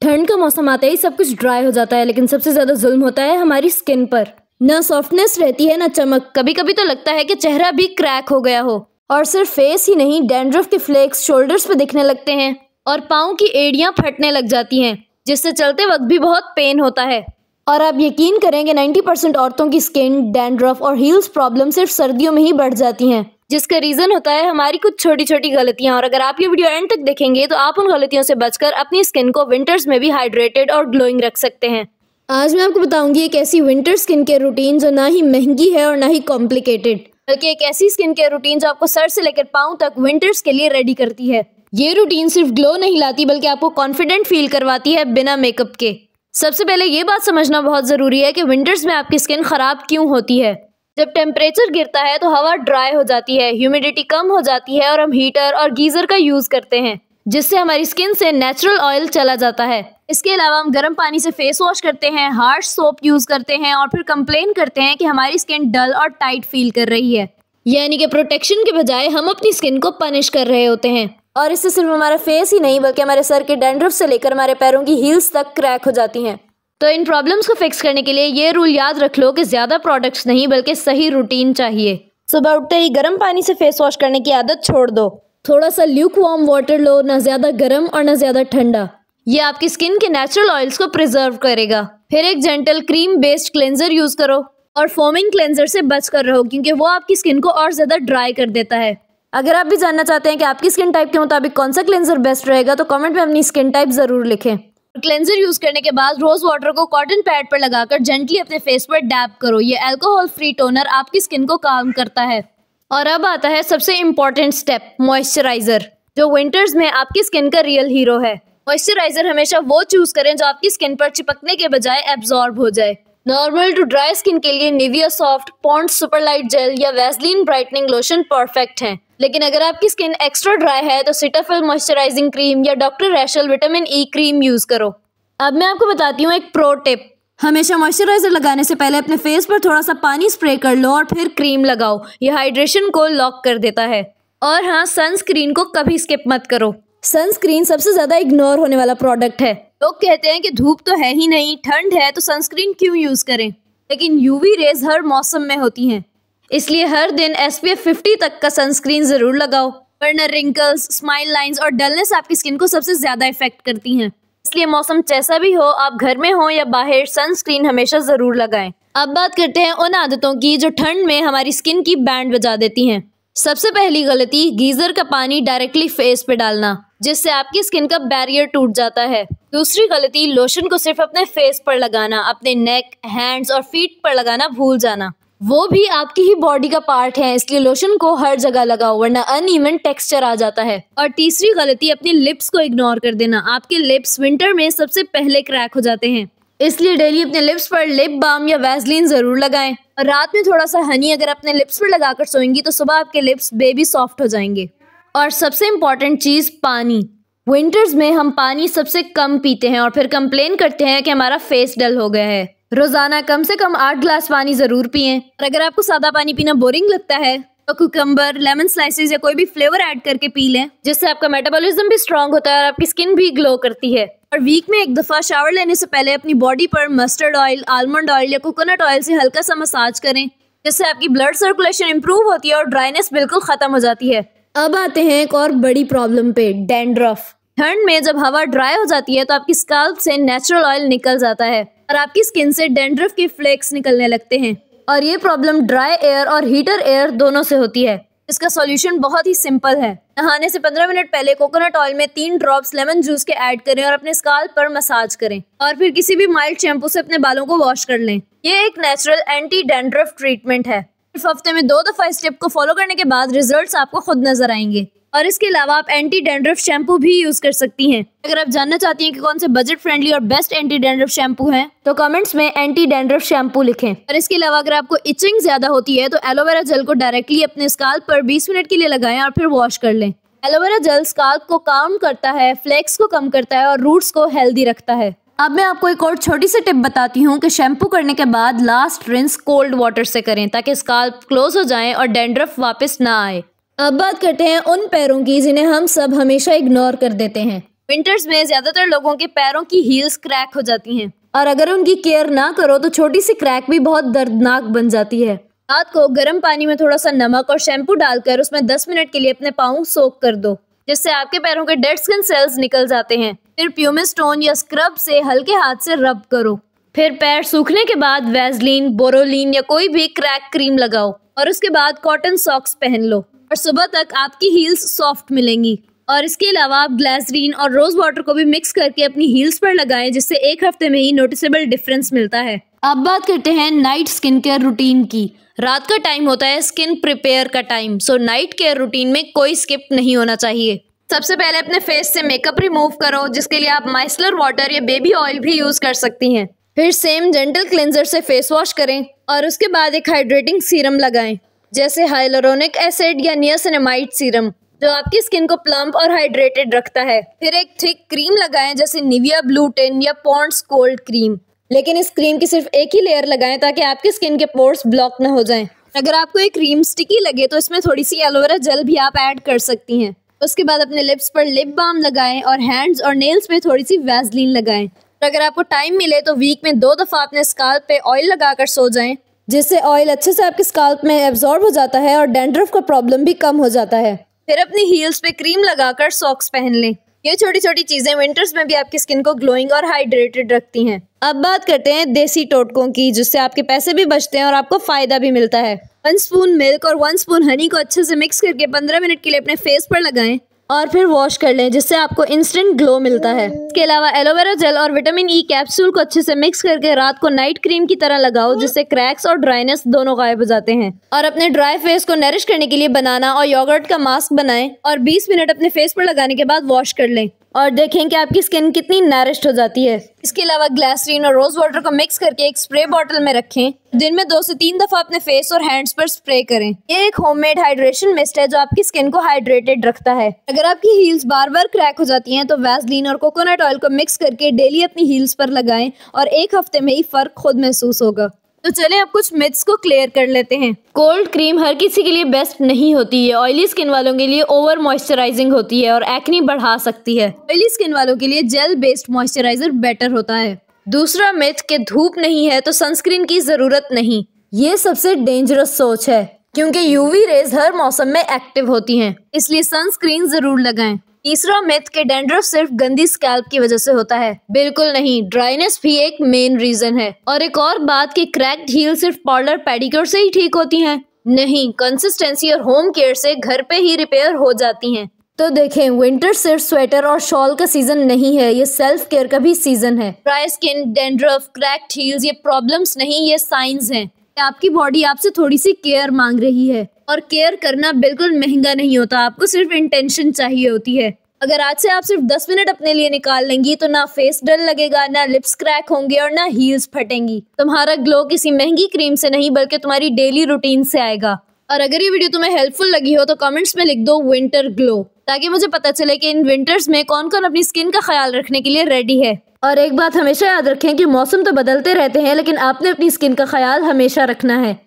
ठंड का मौसम आते ही सब कुछ ड्राई हो जाता है, लेकिन सबसे ज्यादा जुल्म होता है हमारी स्किन पर। ना सॉफ्टनेस रहती है ना चमक, कभी कभी तो लगता है कि चेहरा भी क्रैक हो गया हो। और सिर्फ फेस ही नहीं, डैंड्रफ के फ्लेक्स शोल्डर्स पे दिखने लगते हैं और पाँव की एड़ियां फटने लग जाती हैं, जिससे चलते वक्त भी बहुत पेन होता है। और आप यकीन करें कि 90% औरतों की स्किन, डैंड्रफ और हील्स प्रॉब्लम सिर्फ सर्दियों में ही बढ़ जाती हैं, जिसका रीजन होता है हमारी कुछ छोटी छोटी गलतियां। और अगर आप ये वीडियो एंड तक देखेंगे तो आप उन गलतियों से बचकर अपनी स्किन को विंटर्स में भी हाइड्रेटेड और ग्लोइंग रख सकते हैं। आज मैं आपको बताऊंगी एक ऐसी विंटर स्किन केयर रूटीन जो ना ही महंगी है और ना ही कॉम्प्लिकेटेड, बल्कि एक ऐसी स्किन केयर रूटीन जो आपको सर से लेकर पाँव तक विंटर्स के लिए रेडी करती है। ये रूटीन सिर्फ ग्लो नहीं लाती, बल्कि आपको कॉन्फिडेंट फील करवाती है बिना मेकअप के। सबसे पहले ये बात समझना बहुत जरूरी है कि विंटर्स में आपकी स्किन खराब क्यों होती है। जब टेम्परेचर गिरता है तो हवा ड्राई हो जाती है, ह्यूमिडिटी कम हो जाती है और हम हीटर और गीजर का यूज करते हैं, जिससे हमारी स्किन से नेचुरल ऑयल चला जाता है। इसके अलावा हम गर्म पानी से फेस वॉश करते हैं, हार्श सोप यूज करते हैं और फिर कंप्लेन करते हैं कि हमारी स्किन डल और टाइट फील कर रही है। यानी कि प्रोटेक्शन के बजाय हम अपनी स्किन को पनिश कर रहे होते हैं। और इससे सिर्फ हमारा फेस ही नहीं, बल्कि हमारे सर के डैंड्रफ से लेकर हमारे पैरों की हील्स तक क्रैक हो जाती हैं। तो इन प्रॉब्लम्स को फिक्स करने के लिए ये रूल याद रख लो कि ज्यादा प्रोडक्ट्स नहीं, बल्कि सही रूटीन चाहिए। सुबह उठते ही गर्म पानी से फेस वॉश करने की आदत छोड़ दो। थोड़ा सा ल्यूक वार्म वाटर लो, ना ज्यादा गर्म और ना ज्यादा ठंडा। ये आपकी स्किन के नेचुरल ऑयल्स को प्रिजर्व करेगा। फिर एक gentle cream based cleanser use करो और फोमिंग क्लेंजर से बच कर रहो, क्योंकि वो आपकी स्किन को और ज्यादा ड्राई कर देता है। अगर आप भी जानना चाहते हैं कि आपकी स्किन टाइप के मुताबिक कौन सा क्लेंजर बेस्ट रहेगा, तो कमेंट में अपनी स्किन टाइप जरूर लिखें। क्लेंजर यूज करने के बाद रोज वाटर को कॉटन पैड पर लगाकर जेंटली अपने फेस पर डैब करो। ये अल्कोहल फ्री टोनर आपकी स्किन को काम करता है। और अब आता है सबसे इम्पोर्टेंट स्टेप, मॉइस्चराइजर, जो विंटर्स में आपकी स्किन का रियल हीरो है। मॉइस्चराइजर हमेशा वो चूज करें जो आपकी स्किन पर चिपकने के बजाय एब्जॉर्ब हो जाए। नॉर्मल टू ड्राई स्किन के लिए Nivea soft, Ponds super light gel या वैसलीन ब्राइटनिंग लोशन परफेक्ट हैं। लेकिन अगर आपकी स्किन एक्स्ट्रा ड्राई है तो सिटाफिल मॉइस्चराइजिंग क्रीम या doctor Rashel vitamin E cream use करो। अब मैं आपको बताती हूँ एक प्रो टिप। हमेशा मॉइस्चराइजर लगाने से पहले अपने फेस पर थोड़ा सा पानी स्प्रे कर लो और फिर क्रीम लगाओ। ये हाइड्रेशन को लॉक कर देता है। और हाँ, सनस्क्रीन को कभी स्किप मत करो। सनस्क्रीन सबसे ज्यादा इग्नोर होने वाला प्रोडक्ट है। लोग कहते हैं कि धूप तो है ही नहीं, ठंड है तो सनस्क्रीन क्यों यूज करें, लेकिन यूवी रेज हर मौसम में होती हैं, इसलिए हर दिन SPF 50 तक का सनस्क्रीन जरूर लगाओ, वरना रिंकल्स, स्माइल लाइंस और डलनेस आपकी स्किन को सबसे ज्यादा इफेक्ट करती हैं। इसलिए मौसम जैसा भी हो, आप घर में हो या बाहर, सनस्क्रीन हमेशा जरूर लगाएं। अब बात करते हैं उन आदतों की जो ठंड में हमारी स्किन की बैंड बजा देती हैं। सबसे पहली गलती, गीजर का पानी डायरेक्टली फेस पे डालना, जिससे आपकी स्किन का बैरियर टूट जाता है। दूसरी गलती, लोशन को सिर्फ अपने फेस पर लगाना, अपने नेक, हैंड्स और फीट पर लगाना भूल जाना। वो भी आपकी ही बॉडी का पार्ट है, इसलिए लोशन को हर जगह लगाओ, वरना अनइवन टेक्सचर आ जाता है। और तीसरी गलती, अपनी लिप्स को इग्नोर कर देना। आपके लिप्स विंटर में सबसे पहले क्रैक हो जाते हैं, इसलिए डेली अपने लिप्स पर लिप बाम या वैसलीन जरूर लगाएं। और रात में थोड़ा सा हनी अगर अपने लिप्स पर लगाकर सोएंगी तो सुबह आपके लिप्स बेबी सॉफ्ट हो जाएंगे। और सबसे इम्पोर्टेंट चीज, पानी। विंटर्स में हम पानी सबसे कम पीते हैं और फिर कंप्लेन करते हैं कि हमारा फेस डल हो गया है। रोजाना कम से कम 8 ग्लास पानी जरूर पिएं। और अगर आपको सादा पानी पीना बोरिंग लगता है तो कुकम्बर, लेमन स्लाइसेस या कोई भी फ्लेवर ऐड करके पी लें, जिससे आपका मेटाबॉलिज्म भी स्ट्रांग होता है और आपकी स्किन भी ग्लो करती है। और वीक में एक दफा शावर लेने से पहले अपनी बॉडी पर मस्टर्ड ऑयल, आलमंड ऑयल या कोकोनट ऑयल से हल्का सा मसाज करें, जिससे आपकी ब्लड सर्कुलेशन इंप्रूव होती है और ड्राइनेस बिल्कुल खत्म हो जाती है। अब आते हैं एक और बड़ी प्रॉब्लम पे, डैंड्रफ। ठंड में जब हवा ड्राई हो जाती है तो आपकी स्काल्प से नेचुरल ऑयल निकल जाता है और आपकी स्किन से डैंड्रफ के फ्लेक्स निकलने लगते हैं। और ये प्रॉब्लम ड्राई एयर और हीटर एयर दोनों से होती है। इसका सॉल्यूशन बहुत ही सिंपल है। नहाने से 15 मिनट पहले कोकोनट ऑयल में 3 ड्रॉप्स लेमन जूस के ऐड करें और अपने स्काल्प पर मसाज करें, और फिर किसी भी माइल्ड शैम्पू से अपने बालों को वॉश कर लें। ये एक नेचुरल एंटी डैंड्रफ ट्रीटमेंट है। सिर्फ हफ्ते में 2 दफा इस टिप को फॉलो करने के बाद रिजल्ट्स आपको खुद नजर आएंगे। और इसके अलावा आप एंटी डैंड्रफ शैम्पू भी यूज कर सकती हैं। अगर आप जानना चाहती हैं कि कौन से बजट फ्रेंडली और बेस्ट एंटी डैंड्रफ शैम्पू हैं, तो कमेंट्स में एंटी डैंड्रफ शैम्पू लिखें। और इसके अलावा अगर आपको इचिंग ज्यादा होती है तो एलोवेरा जेल को डायरेक्टली अपने स्काल्प पर 20 मिनट के लिए लगाएं और फिर वॉश कर लें। एलोवेरा जेल स्काल्प को काम करता है, फ्लेक्स को कम करता है और रूट्स को हेल्दी रखता है। अब मैं आपको एक और छोटी सी टिप बताती हूँ कि शैम्पू करने के बाद लास्ट रिंस कोल्ड वाटर से करें, ताकि स्काल्प क्लोज हो जाए और डैंड्रफ वापस ना आए। अब बात करते हैं उन पैरों की जिन्हें हम सब हमेशा इग्नोर कर देते हैं। विंटर्स में ज्यादातर लोगों के पैरों की हील्स क्रैक हो जाती हैं और अगर उनकी केयर ना करो तो छोटी सी क्रैक भी बहुत दर्दनाक बन जाती है। रात को गर्म पानी में थोड़ा सा नमक और शैम्पू डालकर उसमें 10 मिनट के लिए अपने पाँव सोक कर दो, जिससे आपके पैरों के डेड स्किन सेल्स निकल जाते हैं। फिर प्यूमिस स्टोन या स्क्रब से हल्के हाथ से रब करो। फिर पैर सूखने के बाद वैसलीन, बोरोलीन या कोई भी क्रैक क्रीम लगाओ और उसके बाद कॉटन सॉक्स पहन लो और सुबह तक आपकी हील्स सॉफ्ट मिलेंगी। और इसके अलावा आप ग्लिसरीन और रोज वाटर को भी मिक्स करके अपनी हील्स पर लगाएं, जिससे 1 हफ्ते में ही नोटिसेबल डिफरेंस मिलता है। अब बात करते हैं नाइट स्किन केयर रूटीन की। रात का टाइम होता है स्किन प्रिपेयर का टाइम, सो नाइट केयर रूटीन में कोई स्किप नहीं होना चाहिए। सबसे पहले अपने फेस से मेकअप रिमूव करो, जिसके लिए आप माइसलर वाटर या बेबी ऑयल भी यूज कर सकती हैं। फिर सेम जेंटल क्लेंजर से फेस वॉश करें और उसके बाद एक हाइड्रेटिंग सीरम लगाएं, जैसे हाइलुरोनिक एसिड या नियासिनामाइड सीरम, जो आपकी स्किन को प्लम्प और हाइड्रेटेड रखता है। फिर एक थिक क्रीम लगाएं, जैसे निविया ब्लू टिन या पॉन्ड्स कोल्ड क्रीम, लेकिन इस क्रीम की सिर्फ एक ही लेयर लगाएं ताकि आपकी स्किन के पोर्स ब्लॉक ना हो जाएं। अगर आपको ये क्रीम स्टिकी लगे तो इसमें थोड़ी सी एलोवेरा जेल भी आप ऐड कर सकती हैं। उसके बाद अपने लिप्स पर लिप बाम लगाएं और हैंड्स और नेल्स पे थोड़ी सी वैसलीन लगाएं। और अगर आपको टाइम मिले तो वीक में 2 दफा अपने स्काल्प पे ऑयल लगाकर सो जाएं, जिससे ऑयल अच्छे से आपके स्काल्प में एब्जॉर्ब हो जाता है और डैंड्रफ का प्रॉब्लम भी कम हो जाता है। फिर अपनी हील्स पे क्रीम लगाकर सॉक्स पहन लें। ये छोटी छोटी चीजें विंटर्स में भी आपकी स्किन को ग्लोइंग और हाइड्रेटेड रखती हैं। अब बात करते हैं देसी टोटकों की, जिससे आपके पैसे भी बचते हैं और आपको फायदा भी मिलता है। 1 स्पून मिल्क और 1 स्पून हनी को अच्छे से मिक्स करके 15 मिनट के लिए अपने फेस पर लगाएं और फिर वॉश कर लें, जिससे आपको इंस्टेंट ग्लो मिलता है। इसके अलावा एलोवेरा जेल और विटामिन ई कैप्सूल को अच्छे से मिक्स करके रात को नाइट क्रीम की तरह लगाओ, जिससे क्रैक्स और ड्राइनेस दोनों गायब हो जाते हैं। और अपने ड्राई फेस को नरिश करने के लिए बनाना और योगर्ट का मास्क बनाएं और 20 मिनट अपने फेस पर लगाने के बाद वॉश कर लें और देखें कि आपकी स्किन कितनी नरिश्ड हो जाती है। इसके अलावा ग्लिसरीन और रोज वाटर को मिक्स करके एक स्प्रे बॉटल में रखें। दिन में 2 से 3 दफा अपने फेस और हैंड्स पर स्प्रे करें। ये एक होममेड हाइड्रेशन मिस्ट है जो आपकी स्किन को हाइड्रेटेड रखता है। अगर आपकी हील्स बार बार क्रैक हो जाती हैं तो वैसलीन और कोकोनट ऑयल को मिक्स करके डेली अपनी हील्स पर लगाएं और 1 हफ्ते में ही फर्क खुद महसूस होगा। तो चलें अब कुछ मिथ्स को क्लियर कर लेते हैं। कोल्ड क्रीम हर किसी के लिए बेस्ट नहीं होती है। ऑयली स्किन वालों के लिए ओवर मॉइस्चराइजिंग होती है और एक्ने बढ़ा सकती है। ऑयली स्किन वालों के लिए जेल बेस्ड मॉइस्चराइजर बेटर होता है। दूसरा मिथ कि धूप नहीं है तो सनस्क्रीन की जरूरत नहीं। ये सबसे डेंजरस सोच है, क्योंकि यूवी रेज हर मौसम में एक्टिव होती हैं, इसलिए सनस्क्रीन जरूर लगाएं। तीसरा मिथ कि डैंड्रफ सिर्फ गंदी स्कैल्प की वजह से होता है। बिल्कुल नहीं, ड्राइनेस भी एक मेन रीजन है। और एक और बात कि क्रैक्ड हील सिर्फ पार्लर पेडिक्योर से ही ठीक होती हैं। नहीं, कंसिस्टेंसी और होम केयर से घर पे ही रिपेयर हो जाती हैं। तो देखें, विंटर सिर्फ स्वेटर और शॉल का सीजन नहीं है, ये सेल्फ केयर का भी सीजन है। Dry skin, dandruff, cracked heels ये प्रॉब्लम्स नहीं, ये साइंस हैं। आपकी बॉडी आपसे थोड़ी सी केयर मांग रही है और केयर करना बिल्कुल महंगा नहीं होता, आपको सिर्फ इंटेंशन चाहिए होती है। अगर आज से आप सिर्फ 10 मिनट अपने लिए निकाल लेंगी तो ना फेस डल लगेगा, ना लिप्स क्रैक होंगे और ना हील्स फटेंगी। तुम्हारा ग्लो किसी महंगी क्रीम से नहीं बल्कि तुम्हारी डेली रूटीन से आएगा। और अगर ये वीडियो तुम्हें हेल्पफुल लगी हो तो कमेंट्स में लिख दो विंटर ग्लो, ताकि मुझे पता चले कि इन विंटर्स में कौन कौन अपनी स्किन का ख्याल रखने के लिए रेडी है। और एक बात हमेशा याद रखें कि मौसम तो बदलते रहते हैं, लेकिन आपने अपनी स्किन का ख्याल हमेशा रखना है।